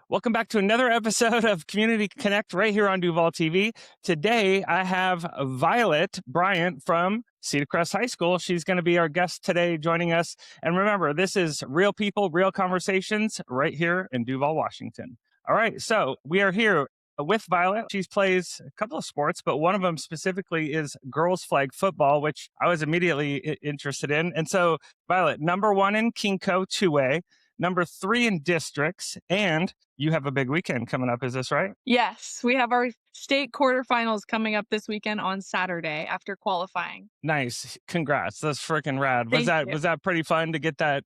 Welcome back to another episode of Community Connect right here on Duvall TV. Today, I have Violet Bryant from Cedar Crest High School. She's going to be our guest today, joining us. And remember, this is real people, real conversations right here in Duvall, Washington. All right, so we are here with Violet. She plays a couple of sports, but one of them specifically is girls flag football, which I was immediately interested in. And so, Violet, number 1 in Kinko 2A, number 3 in districts, and you have a big weekend coming up. Is this right? Yes, we have our state quarterfinals coming up this weekend on Saturday after qualifying. Nice. Congrats. That's freaking rad. Thank you. Was that pretty fun to get that,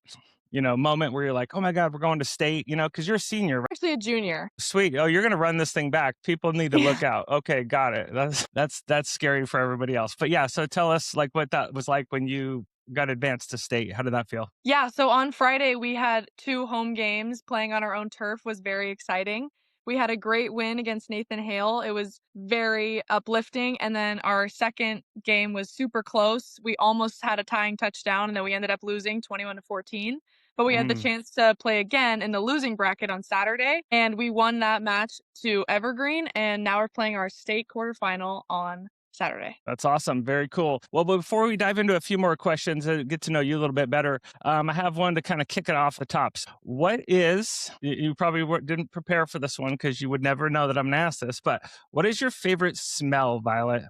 moment where you're like, oh my God, we're going to state, because you're a senior, right? Actually a junior. Sweet. Oh, you're going to run this thing back. People need to look out. Okay, got it. That's scary for everybody else. But yeah, so tell us like what that was like when you got advanced to state. How did that feel? Yeah, so on Friday we had 2 home games. Playing on our own turf was very exciting. We had a great win against Nathan Hale. It was very uplifting. And then our second game was super close. We almost had a tying touchdown, and then we ended up losing 21-14. But we had the chance to play again in the losing bracket on Saturday, and we won that match to Evergreen. And now we're playing our state quarterfinal on Saturday. That's awesome. Very cool. Well, before we dive into a few more questions and get to know you a little bit better, I have one to kind of kick it off the tops. You probably didn't prepare for this one because you would never know that I'm going to ask this, but what is your favorite smell, Violet?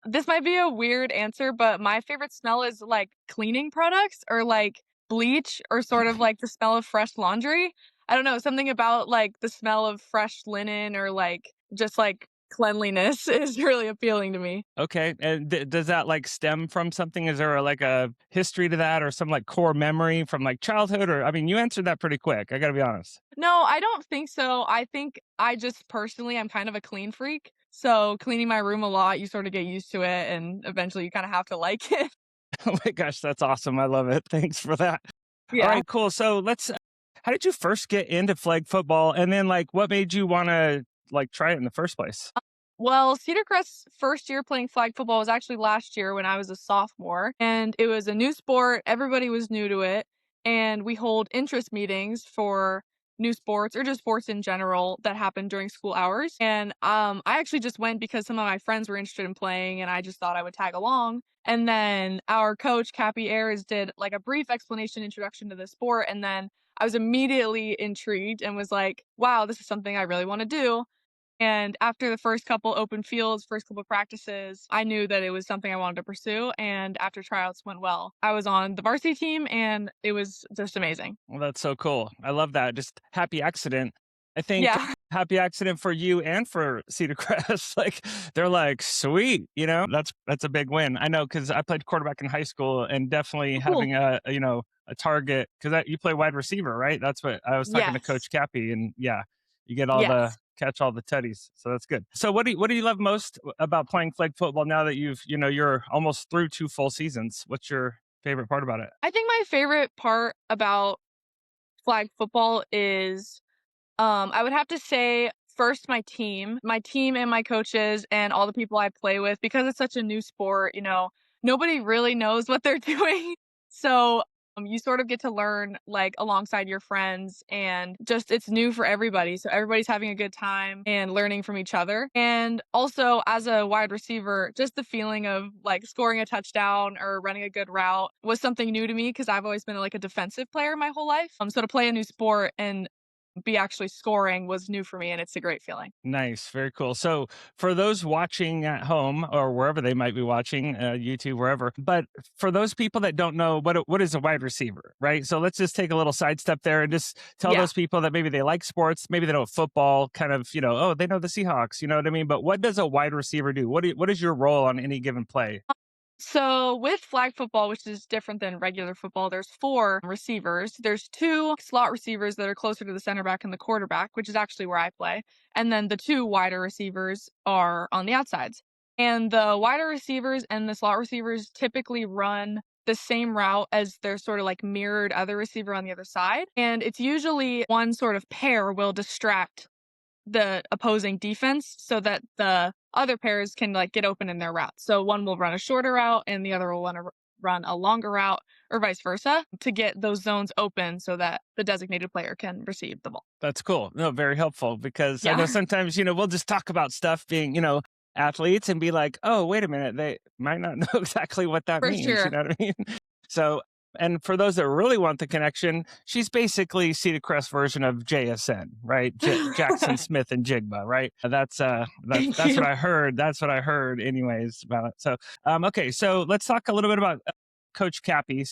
This might be a weird answer, but my favorite smell is like cleaning products or like bleach or sort of like the smell of fresh laundry. I don't know, something about like the smell of fresh linen or like just like cleanliness is really appealing to me. Okay. And does that like stem from something? Is there like a history to that or some like core memory from like childhood? Or, I mean, you answered that pretty quick. I got to be honest. No, I don't think so. I think I just personally, I'm kind of a clean freak. So cleaning my room a lot, you sort of get used to it, and eventually you kind of have to like it. Oh my gosh, that's awesome. I love it. Thanks for that. All Yeah. right, cool. So how did you first get into flag football? And then like, what made you want to like try it in the first place? Well, Cedar Crest's first year playing flag football was actually last year when I was a sophomore, and it was a new sport. Everybody was new to it, and we hold interest meetings for new sports or just sports in general that happen during school hours. And I actually just went because some of my friends were interested in playing, and I just thought I would tag along. And then our coach, Cappy Ayers, did like a brief explanation introduction to the sport, and then I was immediately intrigued and was like, wow, this is something I really want to do. And after the first couple open fields, first couple practices, I knew that it was something I wanted to pursue. And after tryouts went well, I was on the varsity team, and it was just amazing. Well, that's so cool. I love that. Just happy accident. I think Yeah. happy accident for you and for Cedar Crest. Like they're like, sweet, that's a big win. I know because I played quarterback in high school, and definitely Cool. having a target, because you play wide receiver, right? That's what I was talking to Yes. Coach Cappy, and yeah, you get Yes. catch all the tutties. So that's good. So what do you love most about playing flag football now that you're almost through 2 full seasons? What's your favorite part about it? I think my favorite part about flag football is I would have to say first my team and my coaches and all the people I play with, because it's such a new sport, nobody really knows what they're doing. So you sort of get to learn like alongside your friends, and just it's new for everybody. So everybody's having a good time and learning from each other. And also as a wide receiver, just the feeling of like scoring a touchdown or running a good route was something new to me, because I've always been like a defensive player my whole life. So to play a new sport and be actually scoring was new for me, and it's a great feeling. Nice. Very cool. So for those watching at home or wherever they might be watching, YouTube, wherever, but for those people that don't know what is a wide receiver, right? So let's just take a little sidestep there and just tell Yeah. those people that maybe they like sports, maybe they know football, kind of, oh, they know the Seahawks, you know what I mean? But what does a wide receiver do? What is your role on any given play? So with flag football, which is different than regular football, there's 4 receivers. There's 2 slot receivers that are closer to the center back and the quarterback, which is actually where I play. And then the 2 wider receivers are on the outsides. And the wider receivers and the slot receivers typically run the same route as their sort of like mirrored other receiver on the other side. And it's usually one sort of pair will distract the opposing defense so that the other pairs can like get open in their route. So one will run a shorter route and the other will run a longer route or vice versa to get those zones open so that the designated player can receive the ball. That's cool. No, very helpful because I know Yeah, sometimes, we'll just talk about stuff being, athletes and be like, oh, wait a minute, they might not know exactly what that for means. You sure. know what I mean? So, and for those that really want the connection, she's basically Cedar Crest version of JSN, right? Jackson Smith and Jigba, right? Thank That's what you. I heard. That's what I heard, anyways, about it. So, okay, so let's talk a little bit about Coach Cappy.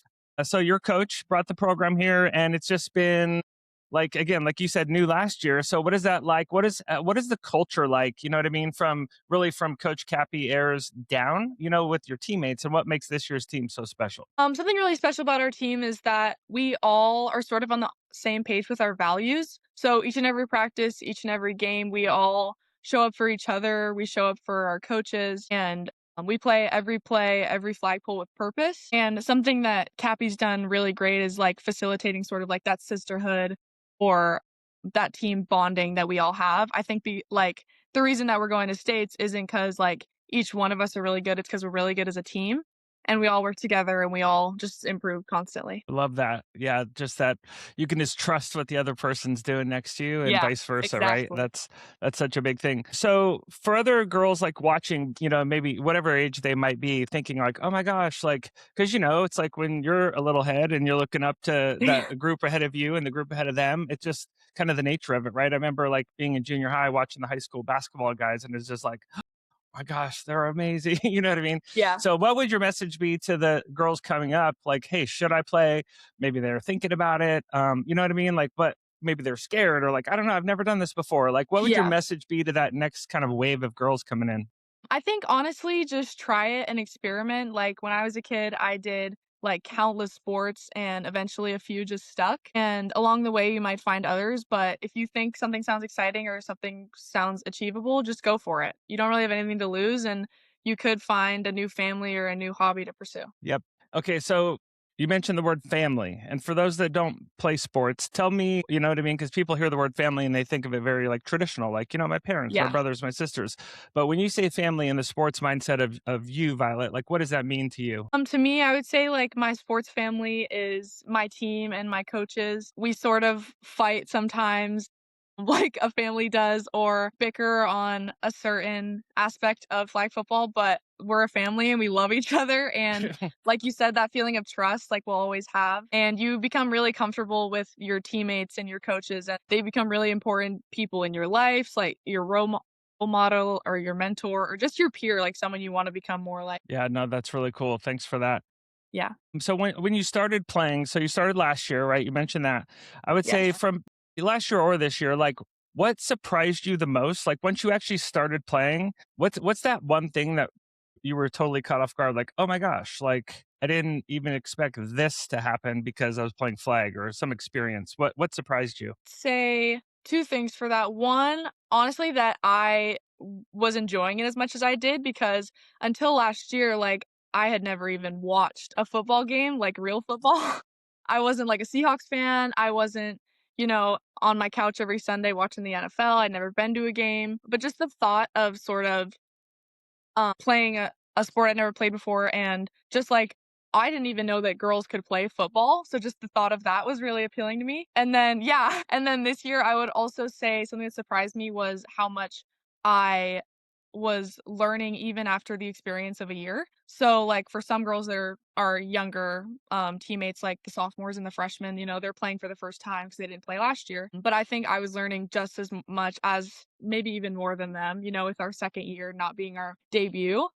So your coach brought the program here, and it's just been like again, like you said, new last year. So what is that like? What is the culture like? You know what I mean? From Coach Cappy airs down, with your teammates, and what makes this year's team so special? Something really special about our team is that we all are sort of on the same page with our values. So each and every practice, each and every game, we all show up for each other. We show up for our coaches, and we play, every flagpole with purpose. And something that Cappy's done really great is like facilitating sort of like that sisterhood or that team bonding that we all have. I think the reason that we're going to states isn't because like each one of us are really good. It's because we're really good as a team and we all work together and we all just improve constantly. Love that. Yeah, just that you can just trust what the other person's doing next to you and Yeah, vice versa, right? exactly. That's such a big thing. So for other girls like watching, maybe whatever age they might be thinking like, "Oh my gosh," like cuz it's like when you're a little head and you're looking up to that group ahead of you and the group ahead of them, it's just kind of the nature of it, right? I remember like being in junior high watching the high school basketball guys and it's just like, my gosh, they're amazing. You know what I mean? Yeah. So, what would your message be to the girls coming up? Like, hey, should I play? Maybe they're thinking about it. You know what I mean? Like, but maybe they're scared or like, I don't know, I've never done this before. Like, what would your Yeah. message be to that next kind of wave of girls coming in? I think honestly, just try it and experiment. Like when I was a kid, I did like countless sports and eventually a few just stuck. And along the way, you might find others. But if you think something sounds exciting or something sounds achievable, just go for it. You don't really have anything to lose. And you could find a new family or a new hobby to pursue. Yep. Okay, so you mentioned the word family. And for those that don't play sports, tell me, you know what I mean? Because people hear the word family and they think of it very like traditional, like, my parents, my Yeah. brothers, my sisters. But when you say family in the sports mindset of you, Violet, like what does that mean to you? To me, I would say like my sports family is my team and my coaches. We sort of fight sometimes like a family does or bicker on a certain aspect of flag football, but we're a family and we love each other. And like you said, that feeling of trust, like we'll always have. And you become really comfortable with your teammates and your coaches, and they become really important people in your life, like your role model or your mentor or just your peer, like someone you want to become more like. Yeah, no, that's really cool. Thanks for that. Yeah. So when you started playing, so you started last year, right? You mentioned that. I would say Yes. from last year or this year, like what surprised you the most? Like once you actually started playing, what's that one thing that you were totally caught off guard? Like, oh my gosh, like I didn't even expect this to happen because I was playing flag or some experience. What surprised you? Say two things for that. One, honestly, that I was enjoying it as much as I did because until last year, like I had never even watched a football game, like real football. I wasn't like a Seahawks fan. I wasn't, on my couch every Sunday watching the NFL. I'd never been to a game. But just the thought of sort of playing a sport I'd never played before, and just like I didn't even know that girls could play football. So just the thought of that was really appealing to me. And then, yeah. And then this year, I would also say something that surprised me was how much I was learning even after the experience of a year. So, like, for some girls, there are younger teammates, like the sophomores and the freshmen, they're playing for the first time because they didn't play last year. But I think I was learning just as much as maybe even more than them, with our second year not being our debut.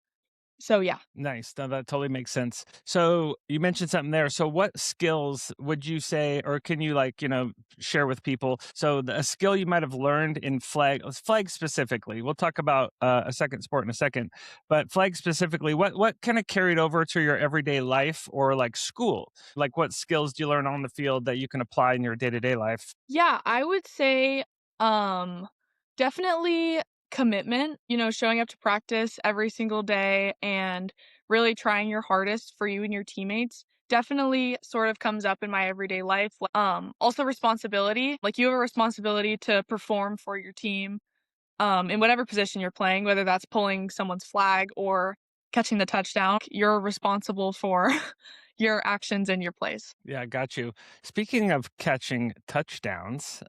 So, yeah. Nice. No, that totally makes sense. So you mentioned something there. So what skills would you say, or can you like, share with people? So a skill you might have learned in flag specifically, we'll talk about a second sport in a second, but flag specifically, what kind of carried over to your everyday life or like school? Like what skills do you learn on the field that you can apply in your day-to-day life? Yeah, I would say, um, definitely commitment, showing up to practice every single day and really trying your hardest for you and your teammates definitely sort of comes up in my everyday life. Also responsibility, like you have a responsibility to perform for your team, in whatever position you're playing, whether that's pulling someone's flag or catching the touchdown, you're responsible for your actions and your plays. Yeah, got you. Speaking of catching touchdowns,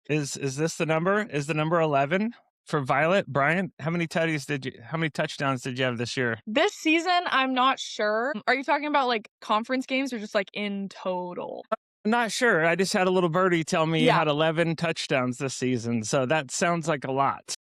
is this the number? Is the number 11 for Violet Bryant? How many touchdowns did you have this year? This season, I'm not sure. Are you talking about like conference games or just like in total? I'm not sure. I just had a little birdie tell me you Yeah, had 11 touchdowns this season. So that sounds like a lot.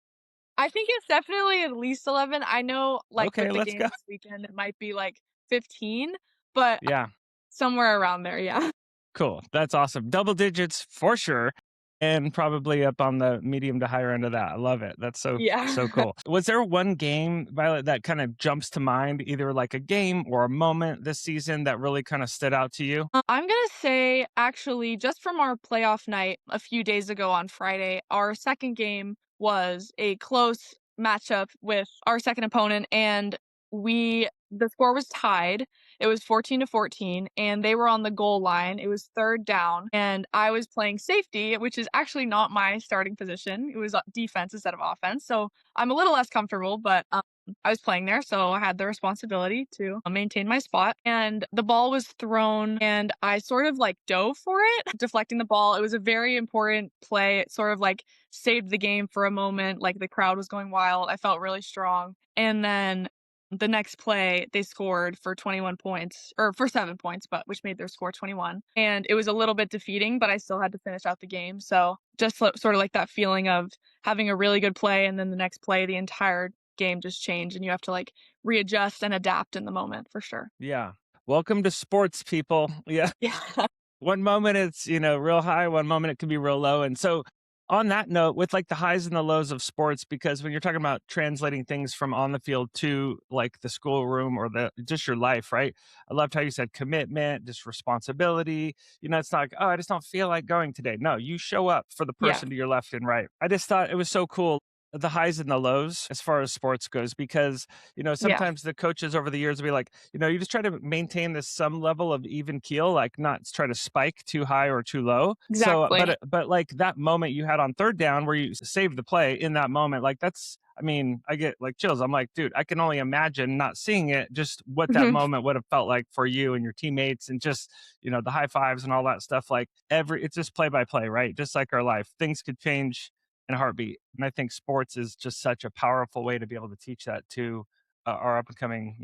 I think it's definitely at least 11. I know, like Okay, with the let's game go. this weekend, it might be like 15, but Yeah. somewhere around there. Yeah. Cool. That's awesome. Double digits for sure. And probably up on the medium to higher end of that. I love it. That's so Yeah. cool. Was there one game, Violet, that kind of jumps to mind, either like a game or a moment this season that really kind of stood out to you? I'm gonna say, actually, just from our playoff night a few days ago on Friday, our second game was a close matchup with our second opponent, and the score was tied. It was 14-14, and they were on the goal line. It was third down, and I was playing safety, which is actually not my starting position. It was defense instead of offense, so I'm a little less comfortable, but I was playing there, so I had the responsibility to maintain my spot. And the ball was thrown, and I sort of like dove for it, deflecting the ball. It was a very important play. It sort of like saved the game for a moment. Like the crowd was going wild. I felt really strong. And then the next play, they scored for 21 points, or for 7 points, but which made their score 21. And it was a little bit defeating, but I still had to finish out the game. So just sort of like that feeling of having a really good play, and then the next play, the entire game just changed, and you have to like readjust and adapt in the moment for sure. Yeah. Welcome to sports, people. Yeah. Yeah. One moment it's, real high, one moment it can be real low. And so on that note, with like the highs and the lows of sports, because when you're talking about translating things from on the field to like the schoolroom or the just your life, right? I loved how you said commitment, just responsibility. It's not like, oh, I just don't feel like going today. No, you show up for the Yeah. person to your left and right. I just thought it was so cool, the highs and the lows as far as sports goes, because Yeah. sometimes the coaches over the years will be like, you just try to maintain this some level of even keel, like not try to spike too high or too low. So Exactly. but like that moment you had on third down where you saved the play in that moment, like that's, I mean, I get like chills. I'm like, dude, I can only imagine not seeing it, just what that Mhm. moment would have felt like for you and your teammates, and just, the high fives and all that stuff. Like it's just play by play, right? Just like our life, things could change in a heartbeat. And I think sports is just such a powerful way to be able to teach that to our up and coming,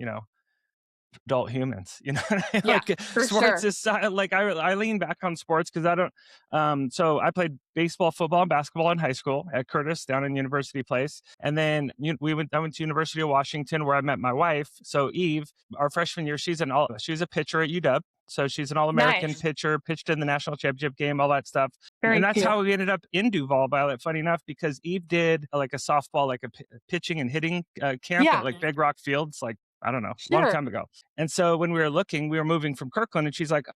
adult humans. Yeah, Like for sports sure. is like I lean back on sports because I don't. So I played baseball, football, and basketball in high school at Curtis down in University Place, and then I went to University of Washington where I met my wife. So Eve, our freshman year, she's a pitcher at UW. So she's an All-American Nice. pitcher, pitched in the national championship game, all that stuff. And Very that's cute. how we ended up in Duvall, Violet. Funny enough, because Eve did like a softball, like a pitching and hitting camp at Yeah, like Big Rock Fields, like I don't know, long sure. time ago. And so when we were looking, we were moving from Kirkland, and she's like,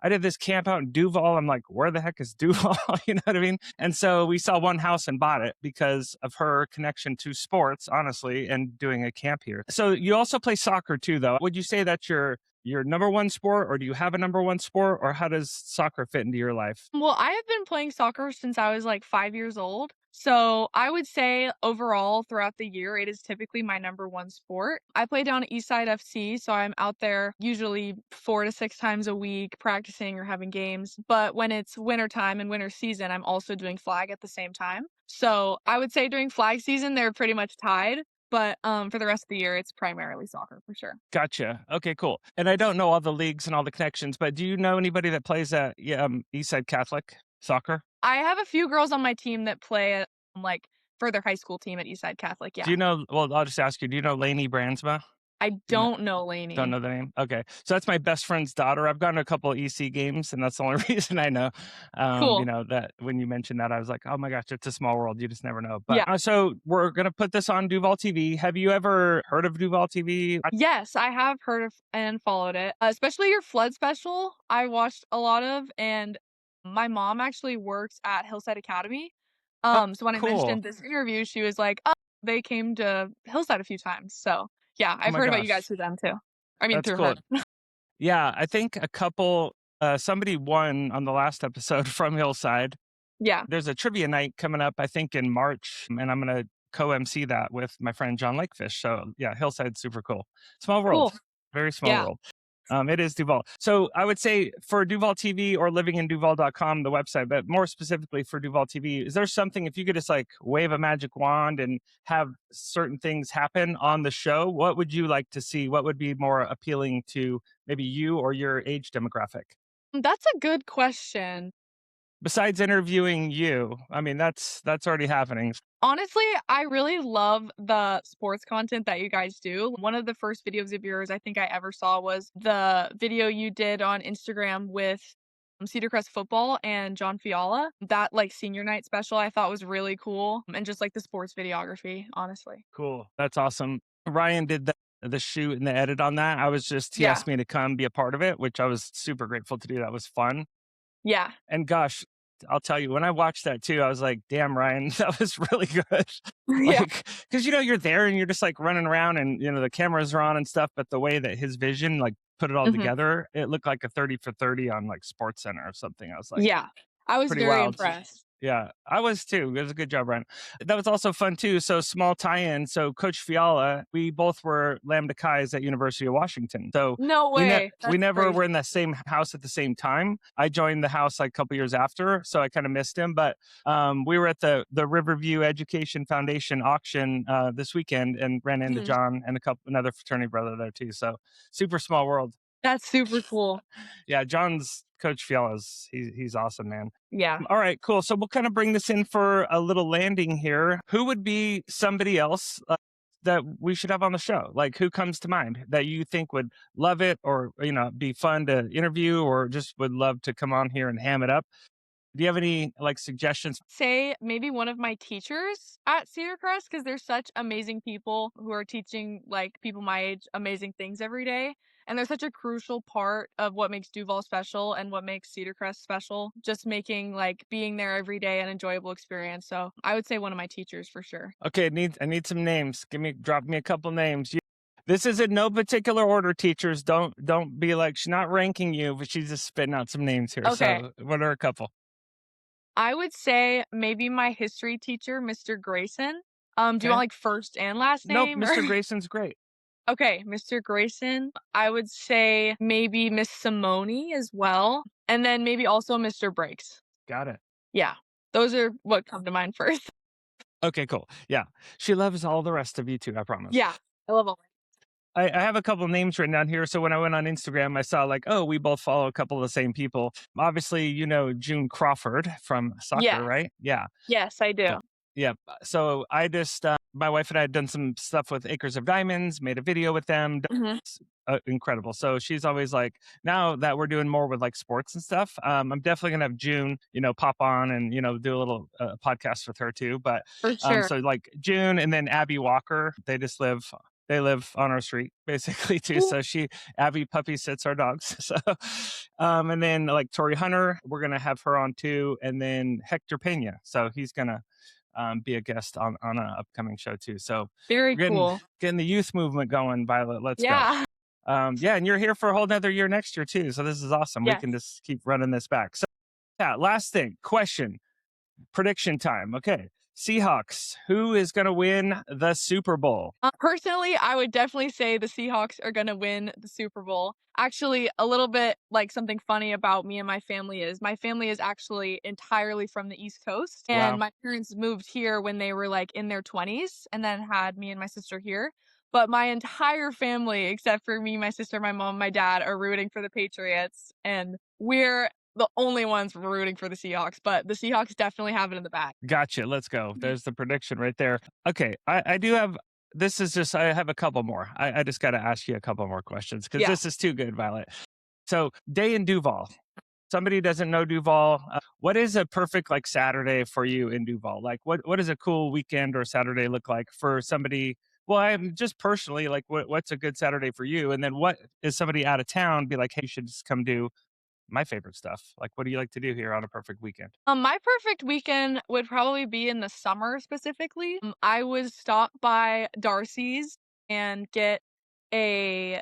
I did this camp out in Duvall. I'm like, where the heck is Duvall? You know what I mean? And so we saw one house and bought it because of her connection to sports, honestly, and doing a camp here. So you also play soccer too, though. Would you say that's your number one sport, or do you have a number one sport, or how does soccer fit into your life? Well, I have been playing soccer since I was like 5 years old. So I would say overall throughout the year, it is typically my number one sport. I play down at Eastside FC, so I'm out there usually 4 to 6 times a week practicing or having games. But when it's winter time and winter season, I'm also doing flag at the same time. So I would say during flag season, they're pretty much tied. But for the rest of the year, it's primarily soccer for sure. Gotcha. Okay, cool. And I don't know all the leagues and all the connections, but do you know anybody that plays at Eastside Catholic soccer? I have a few girls on my team that play at, like, for their high school team at Eastside Catholic, Do yeah. you know? Well, I'll just ask you. Do you know Lainey Brandsma? I You know, don't know don't Lainey. know the name. Okay, so that's my best friend's daughter. I've gone to a couple of EC games, and that's the only reason I know. Cool. That when you mentioned that, I was like, oh my gosh, it's a small world. You just never know. But Yeah. so we're gonna put this on Duval TV. Have you ever heard of Duval TV? Yes, I have heard of and followed it, especially your flood special, I watched a lot of, and my mom actually works at Hillside Academy. Oh, So when I cool. mentioned this interview, she was like, "Oh, they came to Hillside a few times." So, yeah, Oh I've my heard about you guys gosh, through them too. I mean, that's through her. cool. Yeah, I think a couple. Somebody won on the last episode from Hillside. Yeah. There's a trivia night coming up, I think in March, and I'm gonna co-MC that with my friend John Lakefish. So yeah, Hillside's super cool. Small world, Cool. very small Yeah. world. It is Duvall. So I would say for Duvall TV or livinginduval.com, the website, but more specifically for Duvall TV, is there something, if you could just like wave a magic wand and have certain things happen on the show, what would you like to see? What would be more appealing to maybe you or your age demographic? That's a good question. Besides interviewing you, I mean, that's already happening. Honestly, I really love the sports content that you guys do. One of the first videos of yours I think I ever saw was the video you did on Instagram with Cedar Crest football and John Fiala. That like senior night special I thought was really cool. And just like the sports videography, honestly. Cool. That's awesome. Ryan did the shoot and the edit on that. He Yeah. asked me to come be a part of it, which I was super grateful to do. That was fun. Yeah. And gosh, I'll tell you, when I watched that too, I was like, damn, Ryan, that was really good. Yeah. Like, because you're there and you're just like running around and the cameras are on and stuff, but the way that his vision like put it all Mhm. together, it looked like a 30 for 30 on like Sports Center or something. I was like, Yeah. I was pretty very wild. impressed. Yeah, I was too. It was a good job, Ryan. That was also fun too. So small tie-in. So Coach Fiala, we both were Lambda Chi's at University of Washington. So No way. we That's never crazy. were in the same house at the same time. I joined the house like a couple years after, so I kind of missed him. But we were at the Riverview Education Foundation auction this weekend and ran into Mhm. John and another fraternity brother there too. So super small world. That's super cool. Yeah, John's Coach Fiala's he's awesome, man. Yeah. All right, cool. So we'll kind of bring this in for a little landing here. Who would be somebody else that we should have on the show? Like, who comes to mind that you think would love it, or be fun to interview, or just would love to come on here and ham it up? Do you have any like suggestions? Say maybe one of my teachers at Cedar Crest because they're such amazing people who are teaching like people my age amazing things every day. And they're such a crucial part of what makes Duvall special and what makes Cedar Crest special, just making like being there every day an enjoyable experience. So I would say one of my teachers for sure. Okay, I need some names. Drop me a couple names. This is in no particular order, teachers. Don't be like, she's not ranking you, but she's just spitting out some names here. Okay. So what are a couple? I would say maybe my history teacher, Mr. Grayson. Do you Okay. want like first and last Nope, name? Mr. or- Grayson's great. Okay, Mr. Grayson. I would say maybe Miss Simone as well. And then maybe also Mr. Briggs. Got it. Yeah. Those are what come to mind first. Okay, cool. Yeah. She loves all the rest of you too, I promise. Yeah. I love all. I have a couple of names written down here. So when I went on Instagram, I saw like, oh, we both follow a couple of the same people. Obviously, June Crawford from soccer, Yeah. right? Yeah. Yes, I do. Yeah. So I just, my wife and I had done some stuff with Acres of Diamonds, made a video with them. Mhm. Incredible. So she's always like, now that we're doing more with like sports and stuff, I'm definitely gonna have June, pop on and do a little podcast with her too. But For sure. so like June and then Abby Walker, they live on our street basically too. So Abby puppy sits our dogs. So and then like Tori Hunter, we're gonna have her on too, and then Hector Pena. So he's gonna be a guest on an upcoming show too. So Very we're cool. getting the youth movement going, Violet. Let's go. Yeah. Yeah, and you're here for a whole nother year next year too. So this is awesome. Yes. We can just keep running this back. So yeah, last thing, question, prediction time. Okay. Seahawks, who is going to win the Super Bowl? Personally, I would definitely say the Seahawks are going to win the Super Bowl. Actually, a little bit like something funny about me and my family is actually entirely from the East Coast. And Wow. my parents moved here when they were like in their 20s and then had me and my sister here. But my entire family, except for me, my sister, my mom, my dad, are rooting for the Patriots. And we're the only ones rooting for the Seahawks, but the Seahawks definitely have it in the bag. Gotcha. Let's go. There's the prediction right there. Okay. I do have, I have a couple more. I just got to ask you a couple more questions because this is too good, Violet. So day in Duvall. Somebody doesn't know Duvall. What is a perfect like Saturday for you in Duvall? Like what does a cool weekend or Saturday look like for somebody? Well, I'm just personally like, what's a good Saturday for you? And then what is somebody out of town be like, hey, you should just come do my favorite stuff. Like, what do you like to do here on a perfect weekend? My perfect weekend would probably be in the summer specifically. I would stop by Darcy's and get a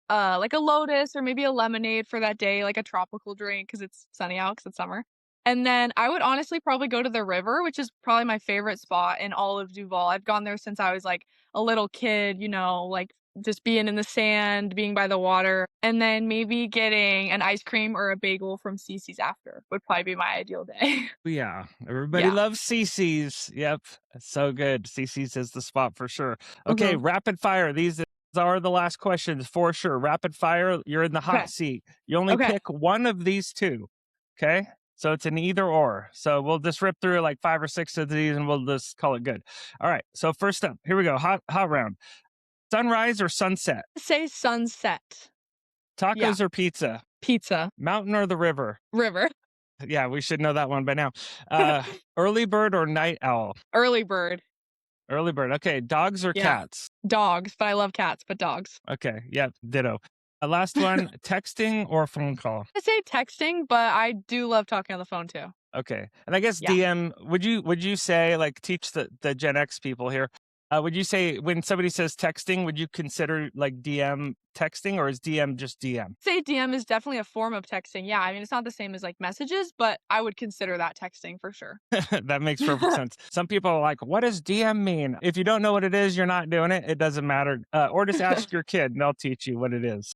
like a Lotus or maybe a lemonade for that day, like a tropical drink because it's sunny out because it's summer. And then I would honestly probably go to the river, which is probably my favorite spot in all of Duval. I've gone there since I was like a little kid, like just being in the sand, being by the water, and then maybe getting an ice cream or a bagel from Cece's after would probably be my ideal day. Yeah, everybody Yeah. loves CC's. Yep, it's so good. CC's is the spot for sure. Okay, Mhm. rapid fire. These are the last questions for sure. Rapid fire, you're in the hot Okay. seat. You only Okay. pick one of these two. Okay, so it's an either or. So we'll just rip through like 5 or 6 of these and we'll just call it good. All right, so first up, here we go. Hot round. Sunrise or sunset? Say sunset. Yeah. Tacos or pizza? Pizza. Mountain or the river? River. Yeah, we should know that one by now. Uh, early bird or night owl? Early bird. Early bird. Okay, dogs or Yeah. cats? Dogs, but I love cats, but dogs. Okay, yeah, ditto. Last one, texting or phone call? I say texting, but I do love talking on the phone too. Okay, and I guess Yeah. DM. Would you say, like, teach the Gen X people here? Would you say when somebody says texting, would you consider like DM texting, or is DM just DM? Say DM is definitely a form of texting. Yeah, I mean it's not the same as like messages, but I would consider that texting for sure. That makes perfect sense. Some people are like, "What does DM mean?" If you don't know what it is, you're not doing it. It doesn't matter. Or just ask your kid, and they'll teach you what it is.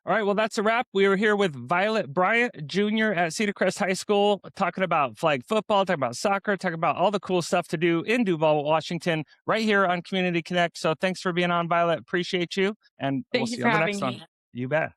All right, well, that's a wrap. We were here with Violet Bryant, junior at Cedar Crest High School, talking about flag football, talking about soccer, talking about all the cool stuff to do in Duval, Washington, right here on Community Connect. So thanks for being on, Violet. Appreciate you. And we'll Thank you see you for on the having next one. me. You bet.